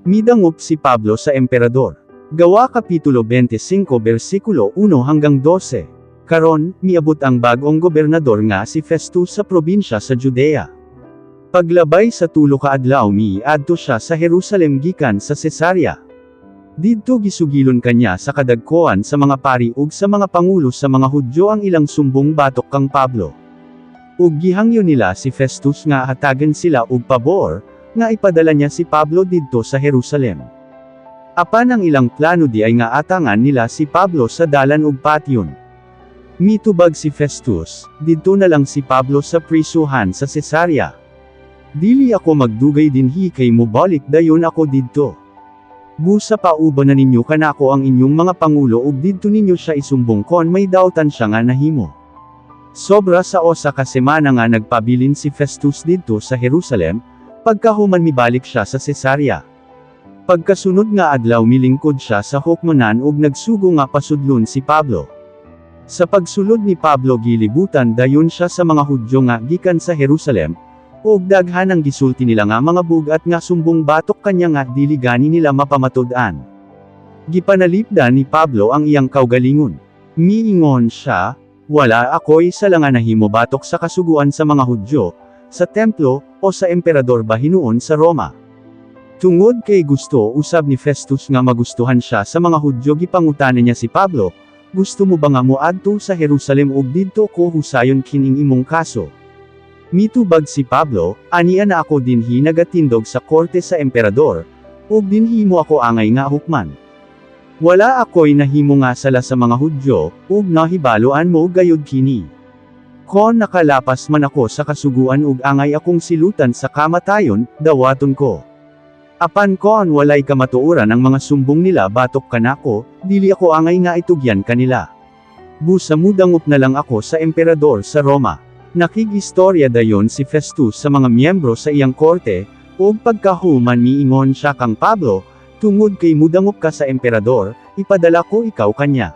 Midangup si Pablo sa emperador. Gawa Kapitulo 25 versikulo 1 hanggang 12. Karon, miabot ang bagong gobernador nga si Festus sa probinsya sa Judea. Paglabay sa tulo ka adlaw miadto siya sa Jerusalem gikan sa Cesarea. Didto gisugilon kanya sa kadagkoan sa mga pari ug sa mga pangulo sa mga Hudyo ang ilang sumbong batok kang Pablo. Ug gihangyo nila si Festus nga hatagan sila og pabor, nga ipadala niya si Pablo didto sa Jerusalem. Apan ang ilang plano di ay nga atangan nila si Pablo sa dalan ug patyon. Mitubag si Festus, didto na lang si Pablo sa prisuhan sa Cesarea. Dili ako magdugay dinhi kay mobalik dayon ako didto. Busa pa uba na ninyo kanako ang inyong mga pangulo ug didto ninyo siya isumbong kon may dawtan siya nga nahimo. Sobra sa osa ka semana nga nagpabilin si Festus didto sa Jerusalem, pagkahuman mibalik siya sa Cesarea. Pagkasunod nga adlaw milingkod siya sa hukmanan ug nagsugo nga pasudlon si Pablo. Sa pagsulod ni Pablo gilibutan dayon siya sa mga Hudyo nga gikan sa Jerusalem, ug daghan ang gisulti nila nga mga bugat nga sumbong batok kanya nga dili gani nila mapamatud-an. Gipanalipdan ni Pablo ang iyang kaugalingon. Miingon siya, wala ako'y sa nga nahimo batok sa kasuguan sa mga Hudyo, sa templo, o sa emperador ba hinuon sa Roma. Tungod kay gusto usab ni Festus nga magustuhan siya sa mga Hudyo gipangutana niya si Pablo, gusto mo ba nga moadto sa Jerusalem ug didto ko husayon kining imong kaso? Mitubag si Pablo, ania na ako dinhi nagatindog sa korte sa emperador, ug dinhi mo ako angay nga hukman. Wala ako'y nahimo nga sala sa mga Hudyo, ug nahibaloan mo gayud kini. Kon nakalapas man ako sa kasuguan ug angay akong silutan sa kamatayon, dawaton ko. Apan kon walay kamatuoran ang mga sumbong nila batok kanako, dili ako angay nga itugyan kanila. Busa mudangup na lang ako sa emperador sa Roma. Nakigistorya dayon si Festus sa mga miyembro sa iyang korte, ug pagkahuman miingon siya kang Pablo, tungod kay mudangup ka sa emperador, ipadala ko ikaw kanya.